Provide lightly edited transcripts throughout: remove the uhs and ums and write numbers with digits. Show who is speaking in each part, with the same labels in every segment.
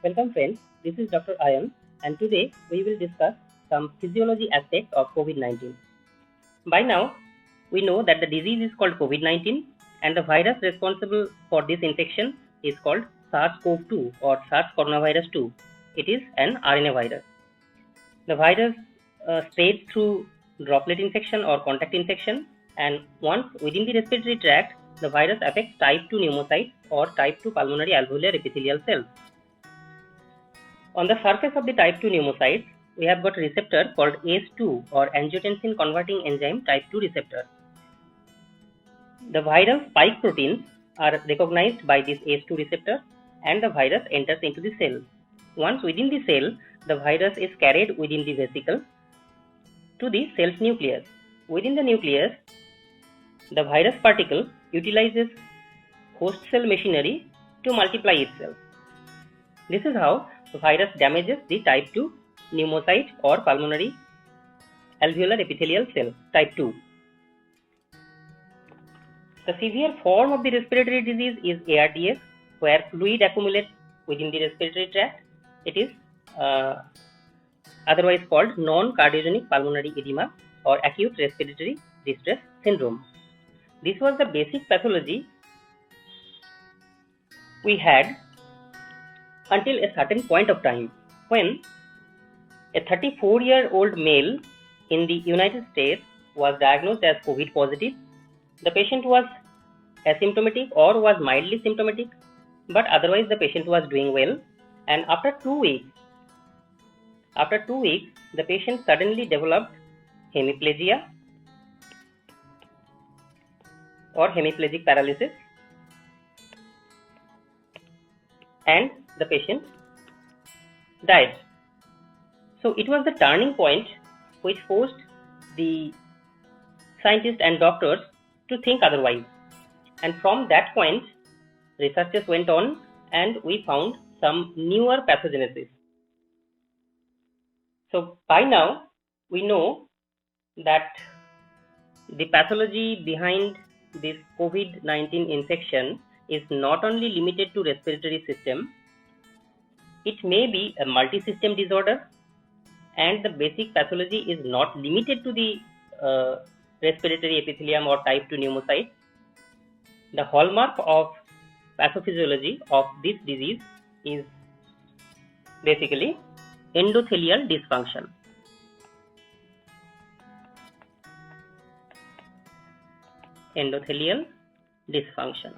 Speaker 1: Welcome friends, this is Dr. Ayan and today we will discuss some physiology aspects of COVID-19. By now, we know that the disease is called COVID-19 and the virus responsible for this infection is called SARS-CoV-2 or SARS coronavirus 2. It is an RNA virus. The virus spreads through droplet infection or contact infection, and once within the respiratory tract, the virus affects type 2 pneumocytes or type 2 pulmonary alveolar epithelial cells. On the surface of the type 2 pneumocytes, we have got a receptor called ACE2 or angiotensin converting enzyme type 2 receptor. The viral spike proteins are recognized by this ACE2 receptor and the virus enters into the cell. Once within the cell, the virus is carried within the vesicle to the cell's nucleus. Within the nucleus, the virus particle utilizes host cell machinery to multiply itself. This is how the virus damages the type 2 pneumocyte or pulmonary alveolar epithelial cell type 2. The severe form of the respiratory disease is ARDS, where fluid accumulates within the respiratory tract. It is otherwise called non-cardiogenic pulmonary edema or acute respiratory distress syndrome. This was the basic pathology we had until a certain point of time when a 34-year-old male in the United States was diagnosed as COVID positive. The patient was asymptomatic or was mildly symptomatic, but otherwise the patient was doing well, and after 2 weeks, the patient suddenly developed hemiplegia or hemiplegic paralysis, and the patient died. So it was the turning point which forced the scientists and doctors to think otherwise. And from that point, researches went on and we found some newer pathogenesis. So by now, we know that the pathology behind this COVID-19 infection is not only limited to respiratory system. It may be a multi-system disorder, and the basic pathology is not limited to the respiratory epithelium or type 2 pneumocyte. The hallmark of pathophysiology of this disease is basically endothelial dysfunction. Endothelial dysfunction.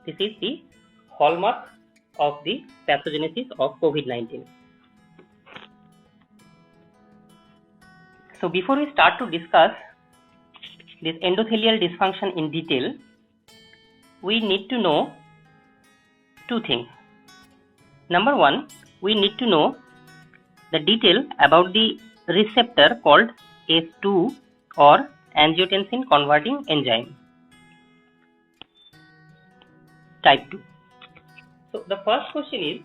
Speaker 1: This is the hallmark of the pathogenesis of COVID-19. So before we start to discuss this endothelial dysfunction in detail, we need to know two things. Number one, we need to know the detail about the receptor called ACE2 or angiotensin converting enzyme type 2. So the first question is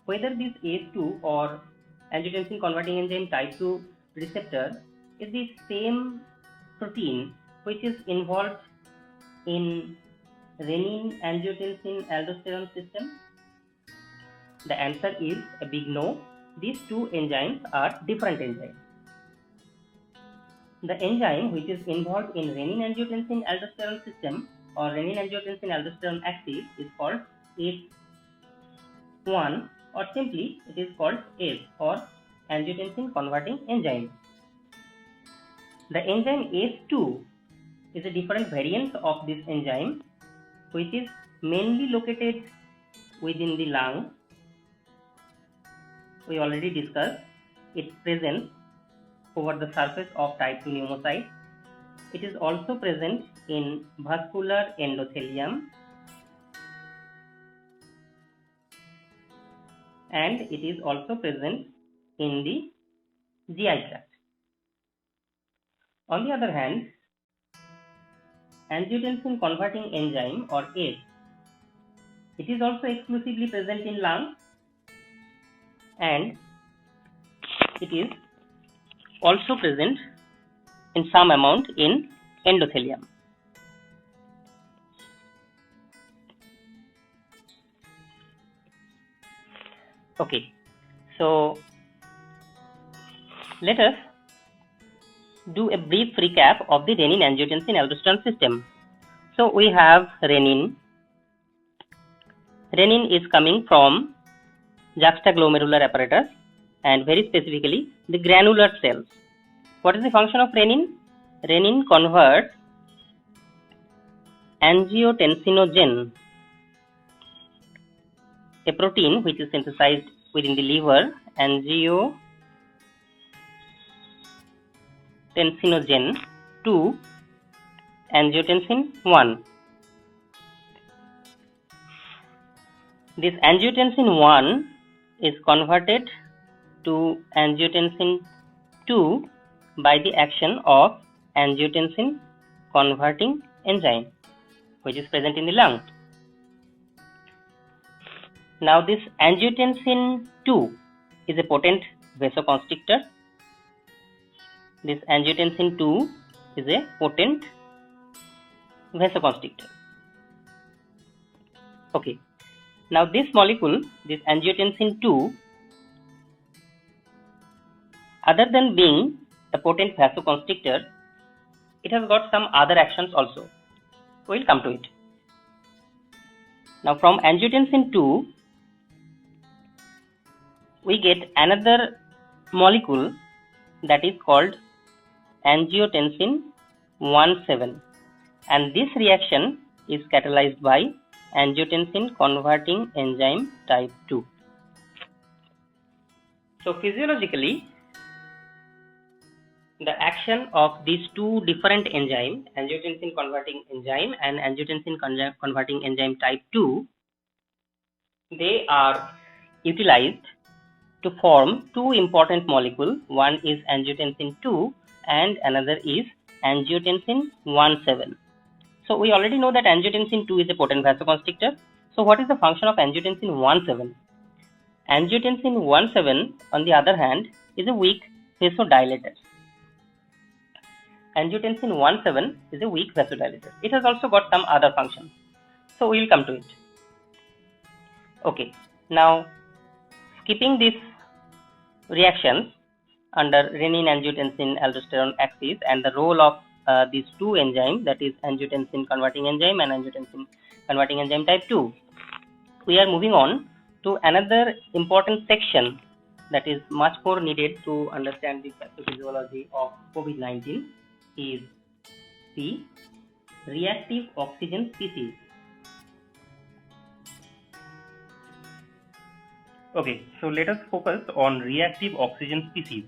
Speaker 1: whether this ACE2 or angiotensin converting enzyme type 2 receptor is the same protein which is involved in renin angiotensin aldosterone system. The answer is a big no. These two enzymes are different enzymes. The enzyme which is involved in renin angiotensin aldosterone system or renin angiotensin aldosterone axis is called ACE1, or simply it is called ACE or angiotensin converting enzyme. The enzyme ACE2 is a different variant of this enzyme which is mainly located within the lung. We already discussed its presence over the surface of type 2 pneumocyte. It is also present in vascular endothelium and it is also present in the GI tract. On the other hand, angiotensin converting enzyme or ACE, it is also exclusively present in lung and it is also present in some amount in endothelium. Okay, so let us do a brief recap of the renin-angiotensin-aldosterone system. So we have renin. Renin is coming from juxtaglomerular apparatus and very specifically the granular cells. What is the function of renin? Renin converts angiotensinogen, a protein which is synthesized within the liver, angiotensinogen, to angiotensin 1. This angiotensin 1 is converted to angiotensin 2 by the action of angiotensin converting enzyme, which is present in the lung. Now this angiotensin 2 is a potent vasoconstrictor. This angiotensin 2 is a potent vasoconstrictor. Okay. Now this molecule, this angiotensin 2, other than being a potent vasoconstrictor, it has got some other actions also. We will come to it. Now from angiotensin 2, we get another molecule that is called angiotensin 1,7, and this reaction is catalyzed by angiotensin converting enzyme type 2. So physiologically, the action of these two different enzymes, angiotensin converting enzyme and angiotensin converting enzyme type 2, they are utilized to form two important molecules. One is angiotensin 2 and another is angiotensin 1,7. So we already know that angiotensin 2 is a potent vasoconstrictor. So what is the function of angiotensin 1,7? Angiotensin 1,7 on the other hand is a weak vasodilator. Angiotensin 1,7 is a weak vasodilator. It has also got some other function. So we will come to it. Okay, now skipping these reactions under renin-angiotensin-aldosterone axis and the role of these two enzymes, that is angiotensin converting enzyme and angiotensin converting enzyme type 2, we are moving on to another important section that is much more needed to understand the pathophysiology of COVID-19 is the reactive oxygen species. Okay, so let us focus on reactive oxygen species.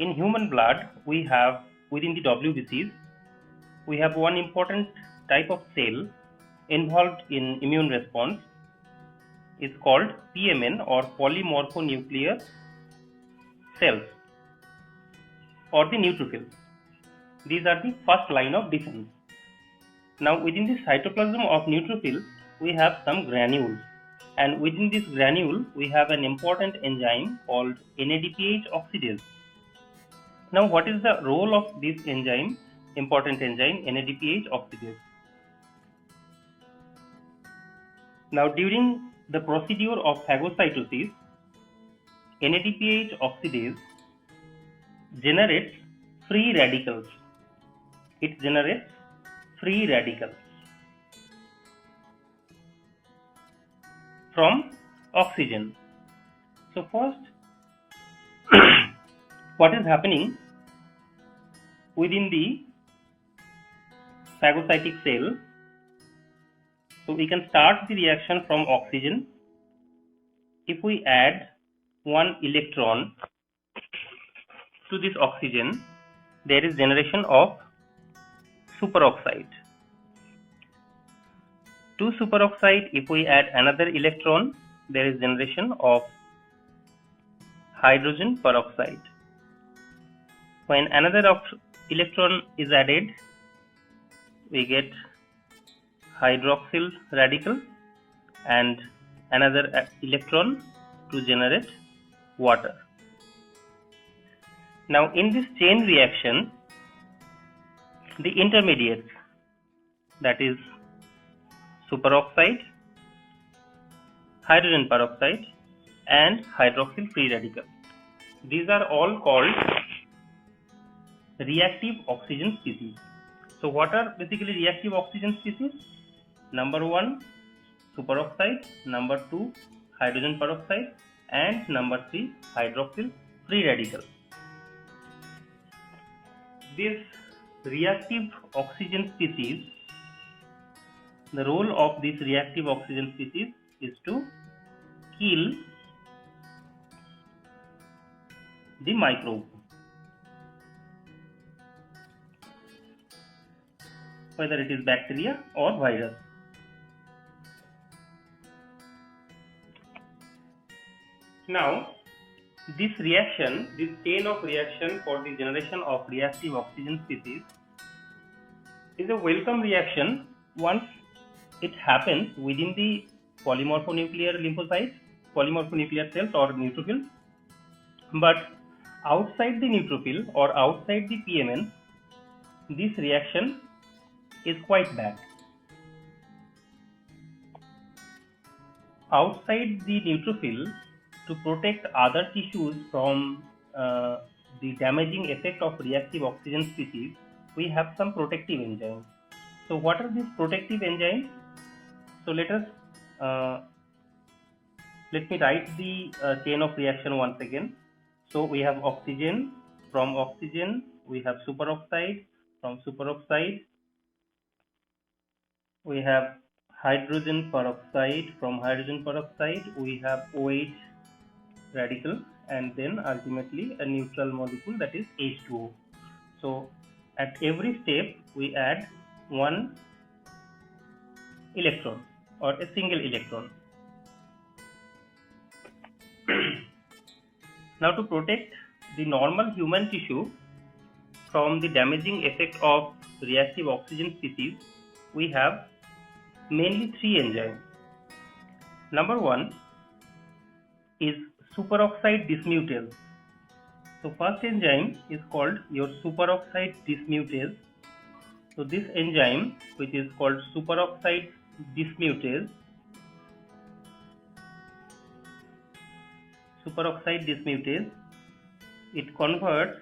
Speaker 1: In human blood, we have within the WBCs, we have one important type of cell involved in immune response. It's called PMN or polymorphonuclear cells or the neutrophils. These are the first line of defense. Now within the cytoplasm of neutrophils, we have some granules, and within this granule we have an important enzyme called NADPH oxidase. Now what is the role of this enzyme, important enzyme NADPH oxidase? Now during the procedure of phagocytosis, NADPH oxidase generates free radicals. It generates free radicals from oxygen. So first, what is happening within the phagocytic cell? So we can start the reaction from oxygen. If we add one electron to this oxygen, there is generation of superoxide. To superoxide, if we add another electron, there is generation of hydrogen peroxide. When another electron is added, we get hydroxyl radical and another electron to generate water. Now in this chain reaction, the intermediates, that is superoxide hydrogen peroxide, and hydroxyl free radical. These are all called reactive oxygen species. So what are basically reactive oxygen species? Number 1, superoxide, number 2, hydrogen peroxide, and number 3, hydroxyl free radical. This reactive oxygen species, the role of this reactive oxygen species is to kill the microbe, whether it is bacteria or virus. Now, this reaction, this chain of reaction for the generation of reactive oxygen species is a welcome reaction once it happens within the polymorphonuclear lymphocytes, polymorphonuclear cells or neutrophils. But outside the neutrophil or outside the PMN, this reaction is quite bad. Outside the neutrophil, to protect other tissues from the damaging effect of reactive oxygen species, we have some protective enzymes. So what are these protective enzymes? So let me write the chain of reaction once again. So we have oxygen, from oxygen we have superoxide, from superoxide we have hydrogen peroxide, from hydrogen peroxide we have OH radical, and then ultimately a neutral molecule, that is H2O. So at every step we add one electron or a single electron. Now, to protect the normal human tissue from the damaging effect of reactive oxygen species, we have mainly 3 enzymes. Number 1 is superoxide dismutase. So first enzyme is called your superoxide dismutase. So this enzyme, which is called superoxide dismutase, it converts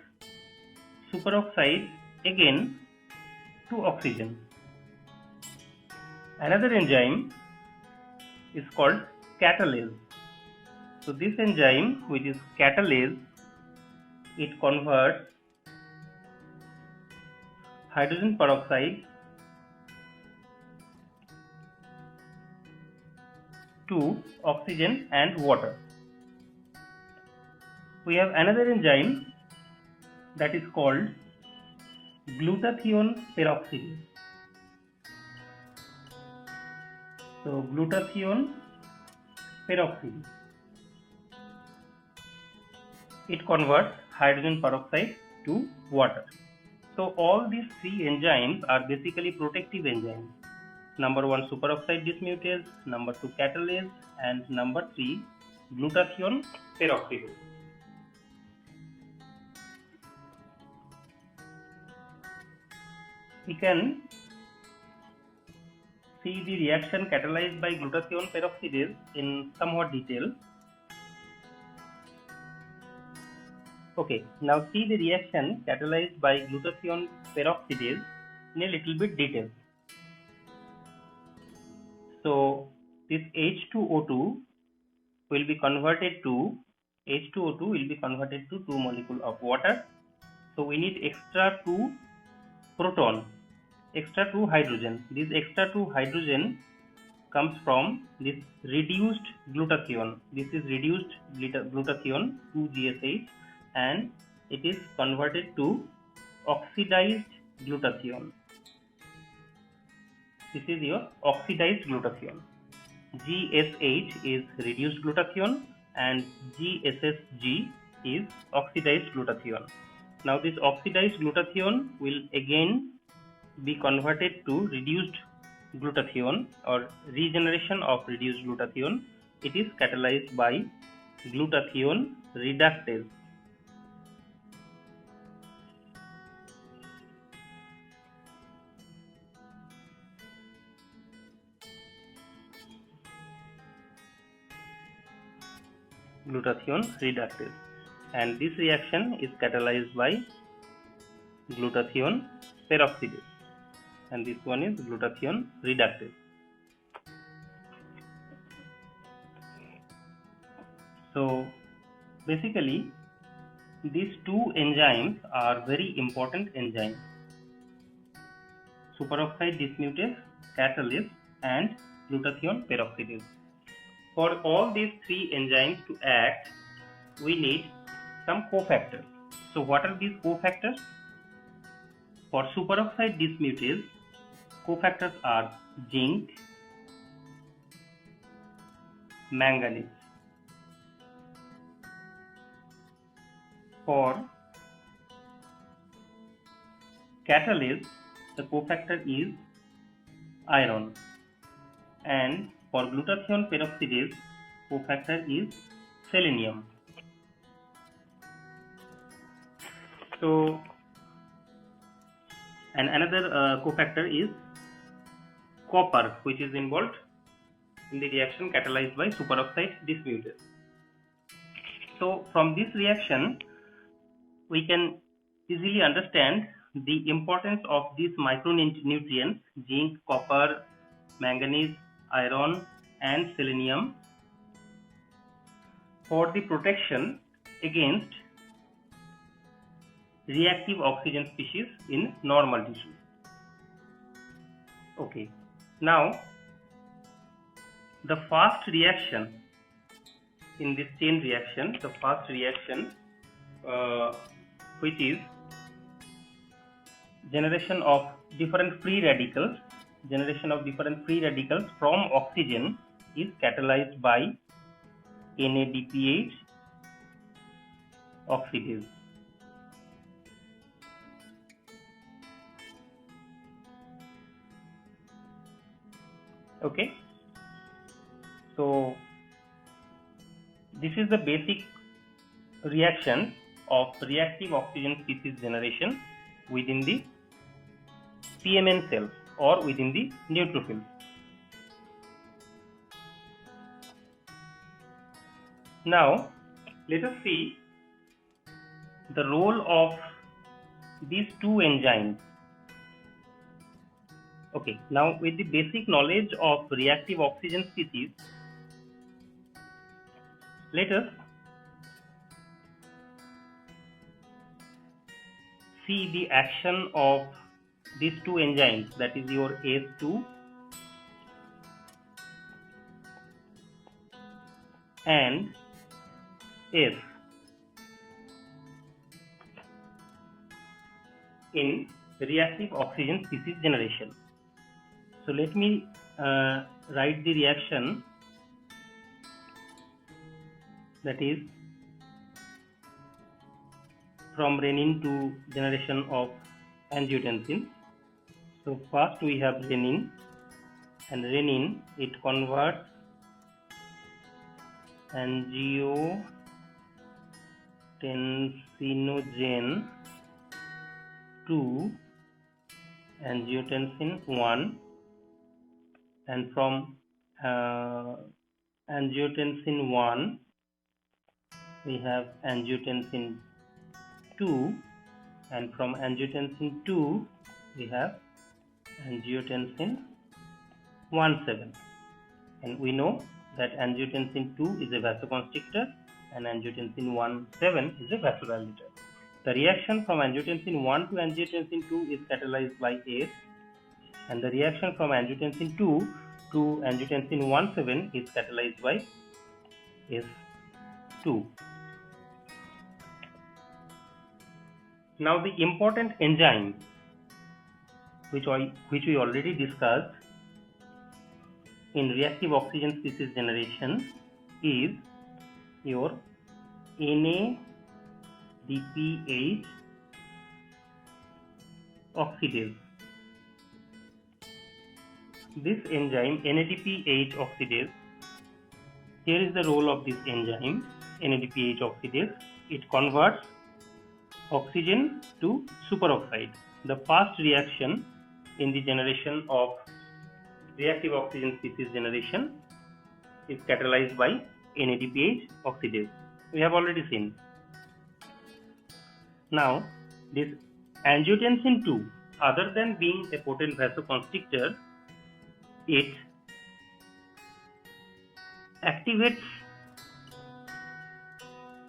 Speaker 1: superoxide again to oxygen. Another enzyme is called catalase. So this enzyme, which is catalase, it converts hydrogen peroxide to oxygen and water. We have another enzyme that is called glutathione peroxidase. So glutathione peroxidase, it converts hydrogen peroxide to water. So all these 3 enzymes are basically protective enzymes. Number 1 superoxide dismutase, number 2 catalase, and number 3 glutathione peroxidase. We can see the reaction catalyzed by glutathione peroxidase in somewhat detail. Okay, now see the reaction catalyzed by glutathione peroxidase in a little bit detail. So this H2O2 will be converted to 2 molecule of water. So we need extra 2 proton, extra 2 hydrogen. This extra 2 hydrogen comes from this reduced glutathione. This is reduced glutathione 2GSH, and it is converted to oxidized glutathione. This is your oxidized glutathione. GSH is reduced glutathione and GSSG is oxidized glutathione. Now this oxidized glutathione will again be converted to reduced glutathione or regeneration of reduced glutathione. It is catalyzed by glutathione reductase. glutathione reductase, and this reaction is catalyzed by glutathione peroxidase, and this one is glutathione reductase. So basically these two enzymes are very important enzymes: superoxide dismutase catalase and glutathione peroxidase. For all these three enzymes to act, we need some cofactors. So what are these cofactors? For superoxide dismutase, cofactors are zinc, manganese. For catalase, the cofactor is iron, and for glutathione peroxidase, cofactor is selenium. So, and another cofactor is copper, which is involved in the reaction catalyzed by superoxide dismutase. So from this reaction, we can easily understand the importance of these micronutrients: zinc, copper, manganese, iron and selenium for the protection against reactive oxygen species in normal tissue. Okay, now the first reaction in this chain reaction, the first reaction which is generation of different free radicals from oxygen, is catalyzed by NADPH oxidase. Okay, so this is the basic reaction of reactive oxygen species generation within the PMN cells or within the neutrophils. Now let us see the role of these two enzymes. Okay, now with the basic knowledge of reactive oxygen species, let us see the action of these two enzymes, that is your ACE2 and S in reactive oxygen species generation. So let me write the reaction, that is from renin to generation of angiotensin. So first we have renin, and renin, it converts angiotensinogen to angiotensin 1, and from angiotensin 1 we have angiotensin 2, and from angiotensin 2 we have angiotensin 1,7, and we know that angiotensin 2 is a vasoconstrictor and angiotensin 1,7 is a vasodilator. The reaction from angiotensin 1 to angiotensin 2 is catalyzed by ACE, and the reaction from angiotensin 2 to angiotensin 1,7 is catalyzed by ACE2. Now the important enzyme which we already discussed in reactive oxygen species generation is your NADPH oxidase. This enzyme NADPH oxidase, here is the role of this enzyme NADPH oxidase. It converts oxygen to superoxide. The first reaction in the generation of reactive oxygen species generation is catalyzed by NADPH oxidase. we have already seen. Now, this angiotensin 2, other than being a potent vasoconstrictor, it activates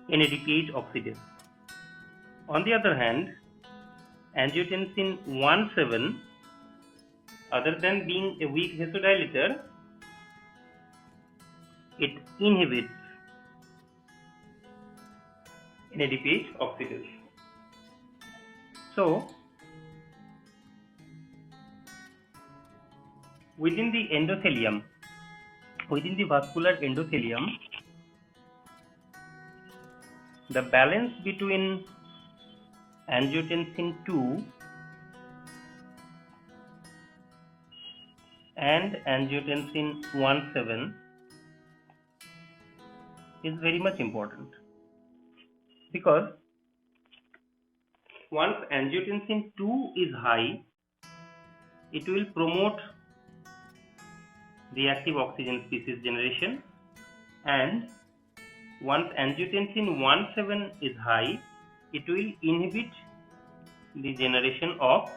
Speaker 1: NADPH oxidase. On the other hand, angiotensin 1,7, other than being a weak vasodilator, it inhibits NADPH oxidase. So, within the endothelium, within the vascular endothelium, the balance between angiotensin 2 and angiotensin 1,7 is very much important, because once angiotensin 2 is high, it will promote reactive oxygen species generation, and once angiotensin 1,7 is high, it will inhibit the generation of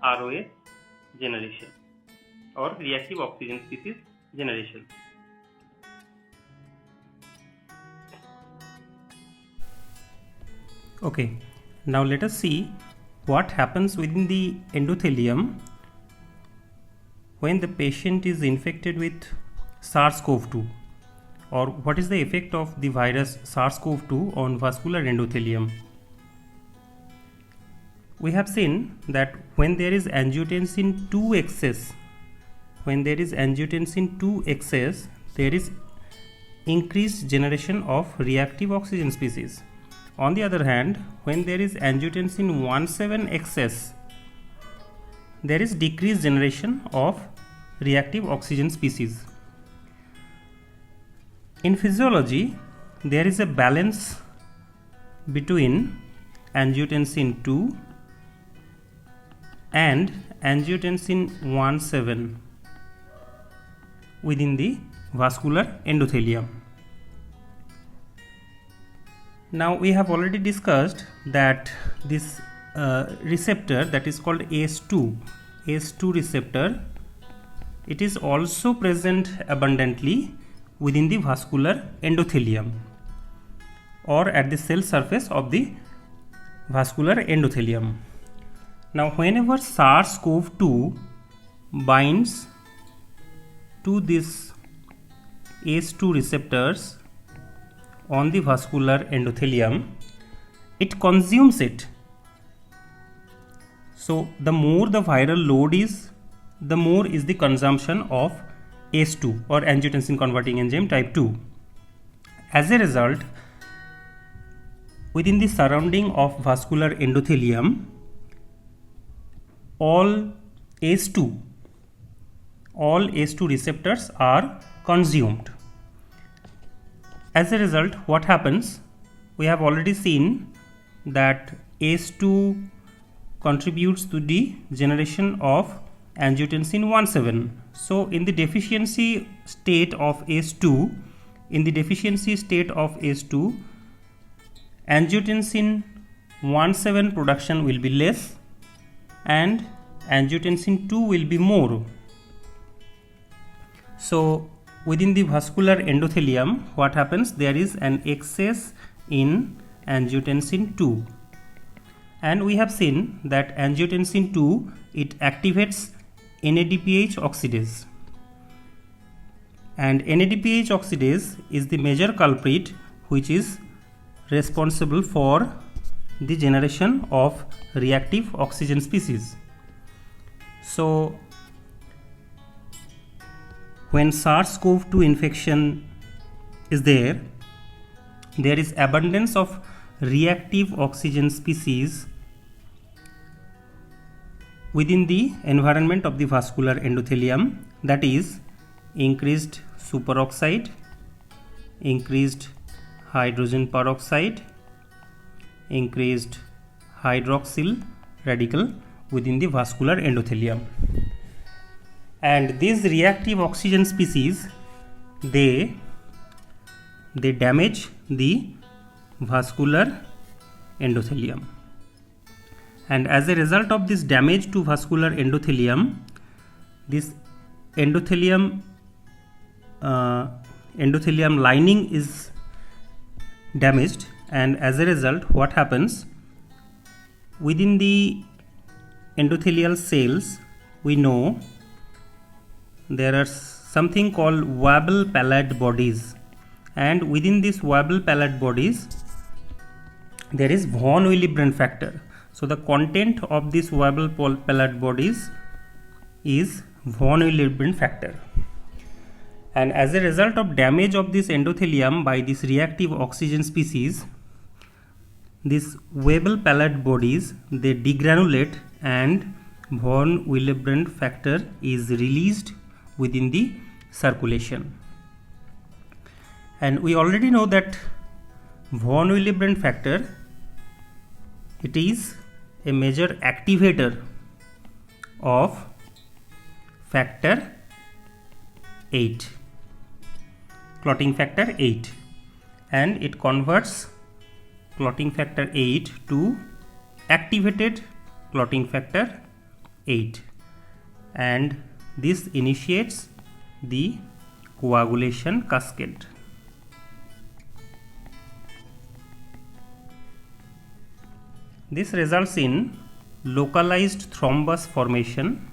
Speaker 1: ROS generation or reactive oxygen species generation.
Speaker 2: Okay, now let us see what happens within the endothelium when the patient is infected with SARS-CoV-2, or what is the effect of the virus SARS-CoV-2 on vascular endothelium. We have seen that when there is angiotensin 2 excess, there is increased generation of reactive oxygen species. On the other hand, when there is angiotensin 1,7 excess, there is decreased generation of reactive oxygen species. In physiology, there is a balance between angiotensin 2 and angiotensin 1,7 within the vascular endothelium. Now we have already discussed that this receptor, that is called ACE2 receptor, it is also present abundantly within the vascular endothelium or at the cell surface of the vascular endothelium. Now whenever SARS-CoV-2 binds to this ACE2 receptors on the vascular endothelium, it consumes it. So the more the viral load is, the more is the consumption of ACE2 or angiotensin converting enzyme type 2. As a result, within the surrounding of vascular endothelium, all ACE2 receptors are consumed. As a result, what happens? We have already seen that ACE2 contributes to the generation of angiotensin 1,7. So in the deficiency state of ACE2, angiotensin 1,7 production will be less and angiotensin 2 will be more. So within the vascular endothelium, what happens? There is an excess in angiotensin 2, and we have seen that angiotensin 2, it activates NADPH oxidase, and NADPH oxidase is the major culprit which is responsible for the generation of reactive oxygen species. So when SARS-CoV-2 infection is there is abundance of reactive oxygen species within the environment of the vascular endothelium, that is increased superoxide, increased hydrogen peroxide, increased hydroxyl radical within the vascular endothelium. And these reactive oxygen species, they they damage the vascular endothelium, and as a result of this damage to vascular endothelium, this endothelium lining is damaged, and as a result what happens within the endothelial cells, we know there are something called Weibel-Palade bodies, and within these Weibel-Palade bodies there is von Willebrand factor. So the content of these Weibel-Palade bodies is von Willebrand factor, and as a result of damage of this endothelium by this reactive oxygen species, these Weibel-Palade bodies, they degranulate and von Willebrand factor is released within the circulation. And we already know that von Willebrand factor, it is a major activator of factor 8, clotting factor 8, and it converts clotting factor 8 to activated clotting factor 8, and this initiates the coagulation cascade. This results in localized thrombus formation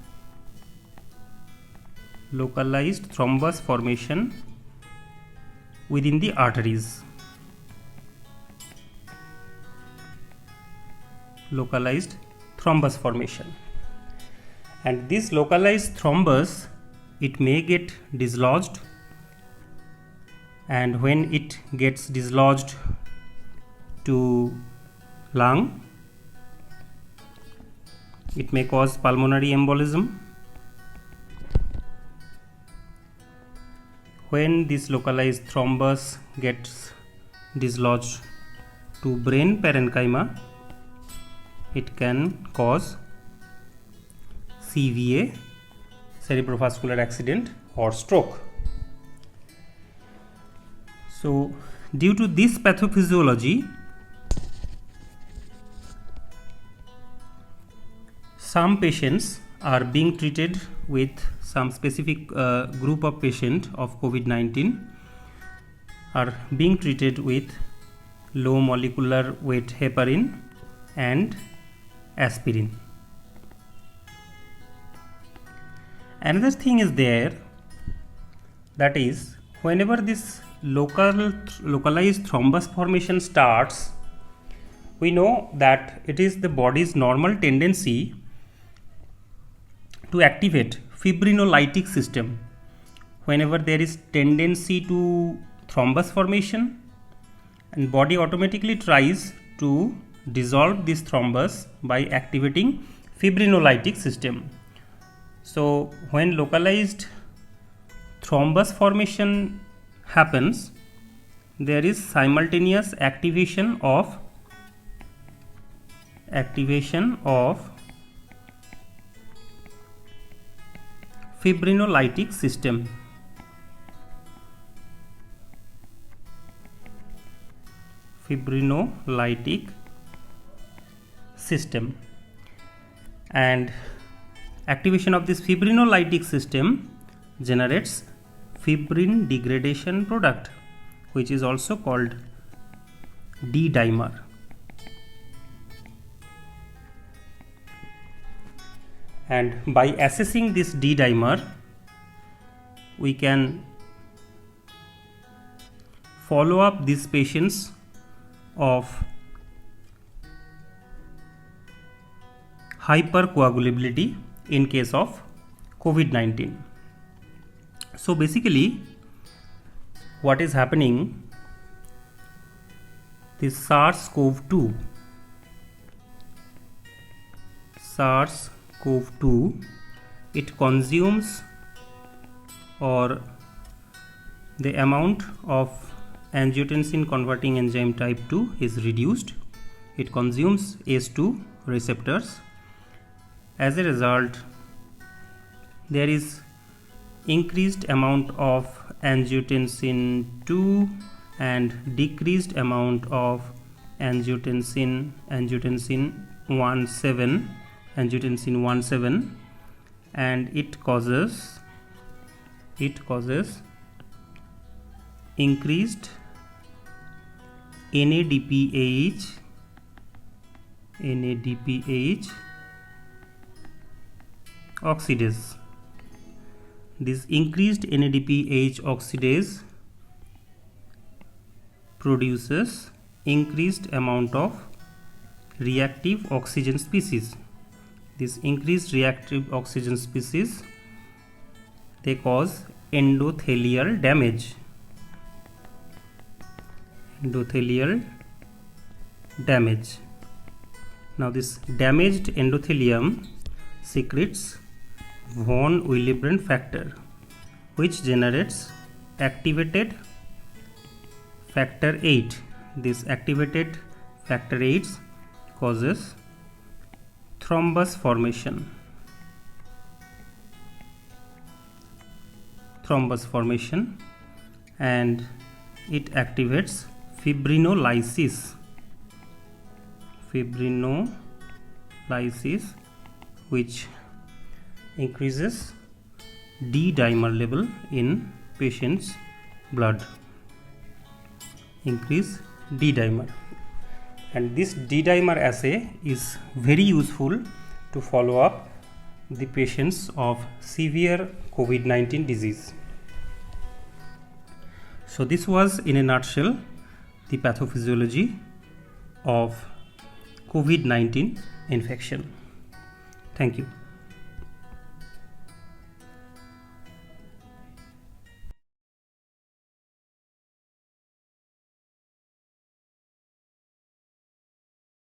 Speaker 2: within the arteries. Localized thrombus formation, and this localized thrombus, it may get dislodged, and when it gets dislodged to lung, it may cause pulmonary embolism. When this localized thrombus gets dislodged to brain parenchyma, it can cause CVA, cerebrovascular accident, or stroke. So due to this pathophysiology, some patients are being treated with some specific group of patients of COVID-19 are being treated with low molecular weight heparin and aspirin. Another thing is there, that is, whenever this localized thrombus formation starts, we know that it is the body's normal tendency to activate fibrinolytic system. Whenever there is tendency to thrombus formation, and body automatically tries to dissolve this thrombus by activating fibrinolytic system. So when localized thrombus formation happens, there is simultaneous activation of fibrinolytic system. And activation of this fibrinolytic system generates fibrin degradation product, which is also called D-dimer. And by assessing this D-dimer, we can follow up these patients of hypercoagulability in case of COVID-19. So basically what is happening, this SARS-CoV-2, it consumes, or the amount of angiotensin converting enzyme type 2 is reduced. It consumes ACE2 receptors. As a result, there is increased amount of angiotensin 2 and decreased amount of angiotensin 17, and it causes increased NADPH oxidase. This increased NADPH oxidase produces increased amount of reactive oxygen species. This increased reactive oxygen species, they cause endothelial damage. Now this damaged endothelium secretes von Willebrand factor, which generates activated factor VIII. This activated factor VIII causes thrombus formation. And it activates fibrinolysis, which increases D-dimer level in patient's blood. Increase D-dimer, and this D-dimer assay is very useful to follow up the patients of severe COVID-19 disease. So this was in a nutshell the pathophysiology of COVID-19 infection. Thank you.